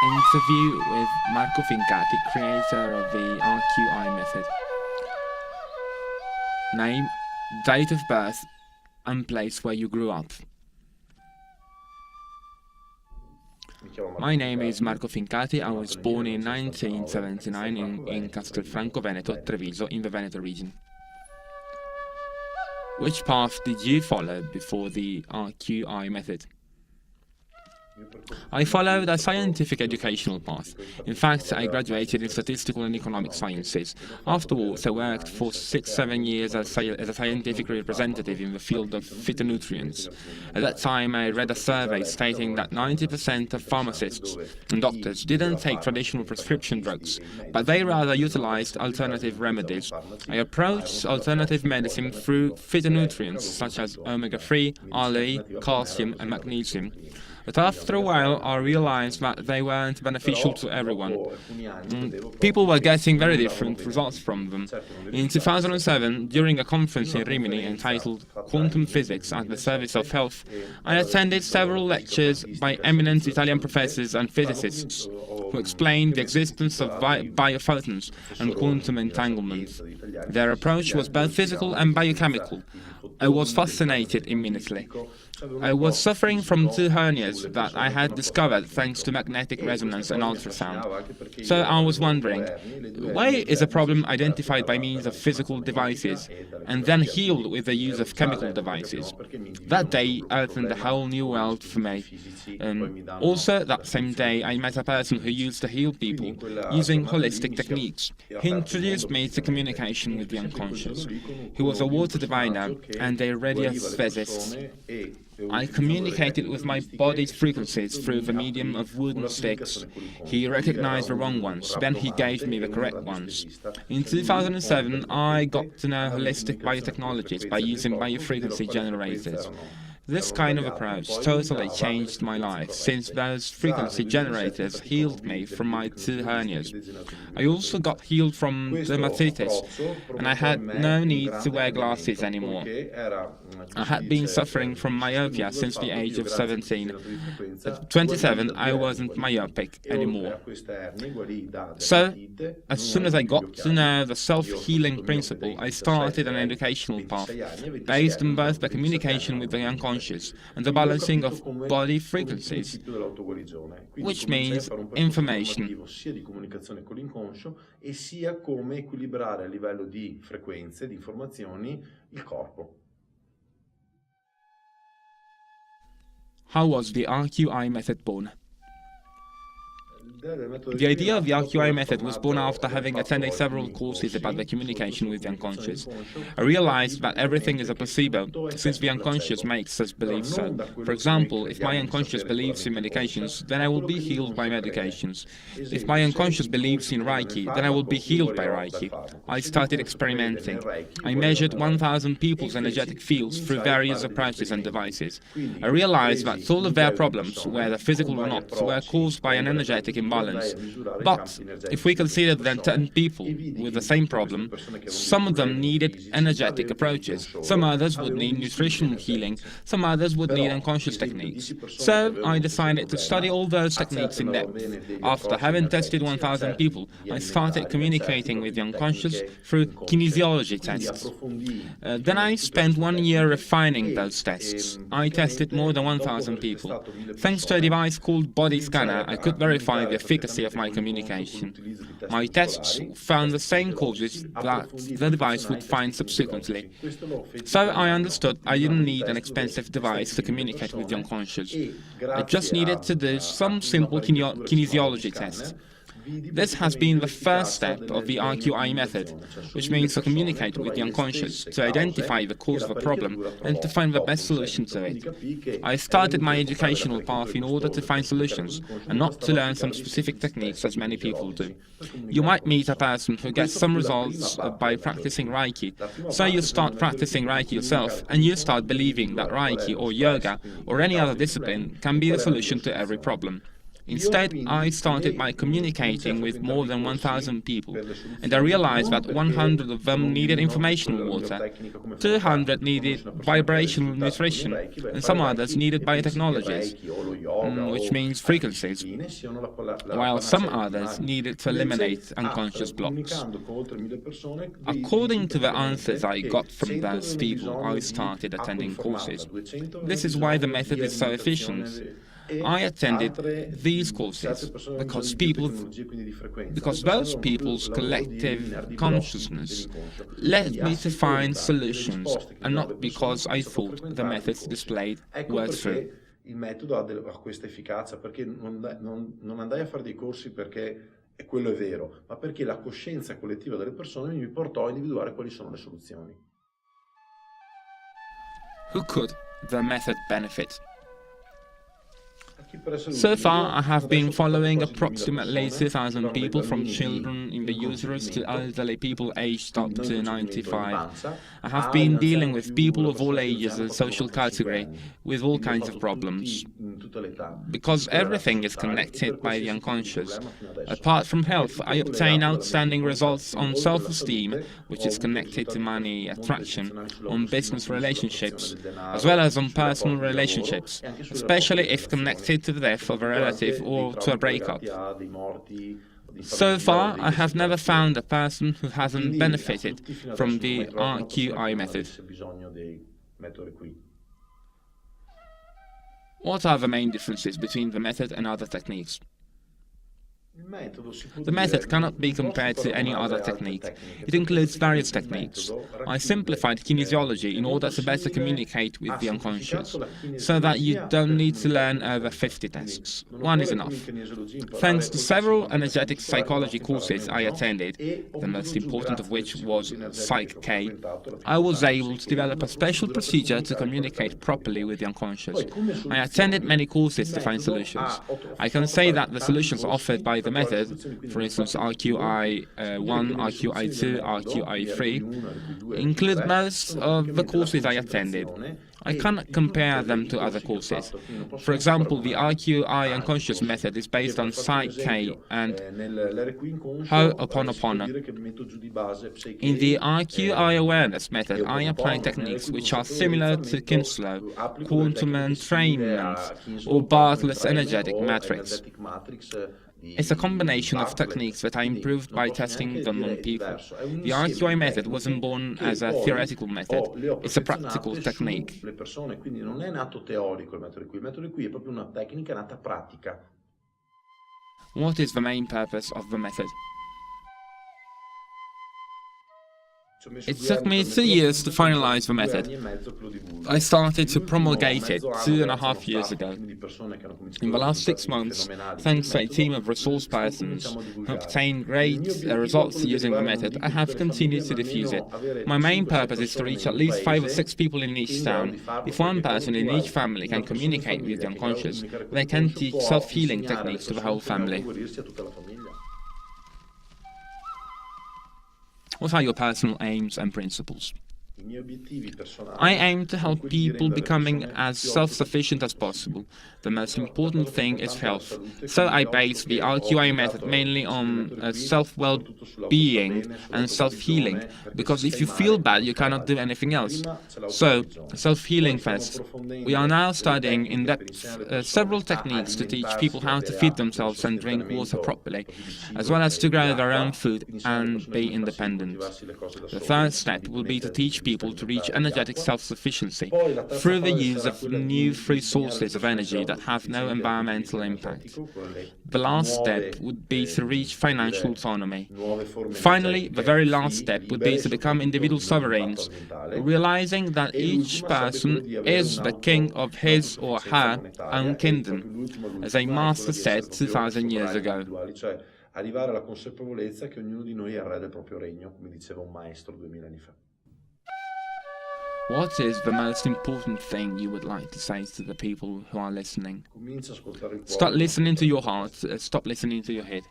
Interview with Marco Fincati, creator of the RQI method. Name, date of birth, and place where you grew up. My name is Marco Fincati. I was born in 1979 in Castelfranco Veneto, Treviso, in the Veneto region. Which path did you follow before the RQI method? I followed a scientific educational path. In fact, I graduated in statistical and economic sciences. Afterwards, I worked for 6-7 years as a scientific representative in the field of phytonutrients. At that time, I read a survey stating that 90% of pharmacists and doctors didn't take traditional prescription drugs, but they rather utilized alternative remedies. I approached alternative medicine through phytonutrients such as omega-3, RLE, calcium and magnesium. But after a while, I realized that they weren't beneficial to everyone. People were getting very different results from them. In 2007, during a conference in Rimini entitled Quantum Physics at the Service of Health, I attended several lectures by eminent Italian professors and physicists who explained the existence of biophotons and quantum entanglements. Their approach was both physical and biochemical. I was fascinated immediately. I was suffering from 2 hernias that I had discovered thanks to magnetic resonance and ultrasound. So I was wondering, why is a problem identified by means of physical devices and then healed with the use of chemical devices? That day opened a whole new world for me. Also, that same day, I met a person who used to heal people using holistic techniques. He introduced me to communication with the unconscious. He was a water diviner and a radiesthesist. I communicated with my body's frequencies through the medium of wooden sticks. He recognized the wrong ones, then he gave me the correct ones. In 2007, I got to know holistic biotechnologies by using biofrequency generators. This kind of approach totally changed my life, since those frequency generators healed me from my 2 hernias. I also got healed from dermatitis, and I had no need to wear glasses anymore. I had been suffering from myopia since the age of 17. At 27, I wasn't myopic anymore. So, as soon as I got to know the self-healing principle, I started an educational path based on both the communication with the unconscious and the balancing of body frequencies, which means information. How was the RQI method born? The idea of the RQI method was born after having attended several courses about the communication with the unconscious. I realized that everything is a placebo, since the unconscious makes us believe so. For example, if my unconscious believes in medications, then I will be healed by medications. If my unconscious believes in Reiki, then I will be healed by Reiki. I started experimenting. I measured 1,000 people's energetic fields through various approaches and devices. I realized that all of their problems, whether physical or not, were caused by an energetic imbalance. But if we consider then 10 people with the same problem, some of them needed energetic approaches, some others would need nutritional healing, some others would need unconscious techniques. So I decided to study all those techniques in depth. After having tested 1,000 people, I started communicating with the unconscious through kinesiology tests. Then I spent 1 year refining those tests. I tested more than 1,000 people. Thanks to a device called Body Scanner, I could verify the efficacy of my communication. My tests found the same causes that the device would find subsequently. So I understood I didn't need an expensive device to communicate with the unconscious. I just needed to do some simple kinesiology tests. This has been the first step of the RQI method, which means to communicate with the unconscious, to identify the cause of a problem, and to find the best solution to it. I started my educational path in order to find solutions, and not to learn some specific techniques as many people do. You might meet a person who gets some results by practicing Reiki, so you start practicing Reiki yourself, and you start believing that Reiki or yoga or any other discipline can be the solution to every problem. Instead, I started by communicating with more than 1,000 people, and I realized that 100 of them needed informational water, 200 needed vibrational nutrition, and some others needed biotechnologies, which means frequencies, while some others needed to eliminate unconscious blocks. According to the answers I got from those people, I started attending courses. This is why the method is so efficient. I attended these courses because those people's collective consciousness led me to find solutions, and not because I thought the methods displayed were true. Il metodo ha questa efficacia, perché non andai a fare dei corsi perché quello è vero, ma perché la coscienza collettiva delle persone mi portò a individuare quali sono le soluzioni. Who could the method benefit? So far, I have been following approximately 2,000 people, from children in the uterus to elderly people aged up to 95. I have been dealing with people of all ages and social category with all kinds of problems. Because everything is connected by the unconscious. Apart from health, I obtain outstanding results on self-esteem, which is connected to money, attraction, on business relationships, as well as on personal relationships, especially if connected to the death of a relative or to a breakup. So far, I have never found a person who hasn't benefited from the RQI method. What are the main differences between the method and other techniques? The method cannot be compared to any other technique. It includes various techniques. I simplified kinesiology in order to better communicate with the unconscious, so that you don't need to learn over 50 tests. One is enough. Thanks to several energetic psychology courses I attended, the most important of which was Psych K, I was able to develop a special procedure to communicate properly with the unconscious. I attended many courses to find solutions. I can say that the solutions offered by the method, for instance RQI 1, RQI 2, RQI 3, include most of the courses I attended. I cannot compare them to other courses. For example, the RQI unconscious method is based on Psych K and Ho'oponopono. In the RQI awareness method, I apply techniques which are similar to Kinslow, quantum entrainment, or Bartlett's energetic matrix. It's a combination of techniques that I improved by testing them on people. The RQI method wasn't born as a theoretical method, it's a practical technique. Quindi non è nato teorico il metodo qui è proprio una tecnica nata pratica. What is the main purpose of the method? It took me 2 years to finalize the method. I started to promulgate it 2.5 years ago. In the last 6 months, thanks to a team of resource persons who obtained great results using the method, I have continued to diffuse it. My main purpose is to reach at least 5 or 6 people in each town. If one person in each family can communicate with the unconscious, they can teach self-healing techniques to the whole family. What are your personal aims and principles? I aim to help people becoming as self-sufficient as possible. The most important thing is health. So I base the RQI method mainly on self-well-being and self-healing, because if you feel bad, you cannot do anything else. So, self-healing first. We are now studying in depth several techniques to teach people how to feed themselves and drink water properly, as well as to grow their own food and be independent. The third step will be to teach people to reach energetic self-sufficiency through the use of new free sources of energy that have no environmental impact. The last step would be to reach financial autonomy. Finally, the very last step would be to become individual sovereigns, realizing that each person is the king of his or her own kingdom, as a master said 2,000 years ago. Arrivare alla consapevolezza che ognuno di noi è il re del proprio regno, come diceva un maestro 2000 anni fa. What is the most important thing you would like to say to the people who are listening? Start listening to your heart, stop listening to your head.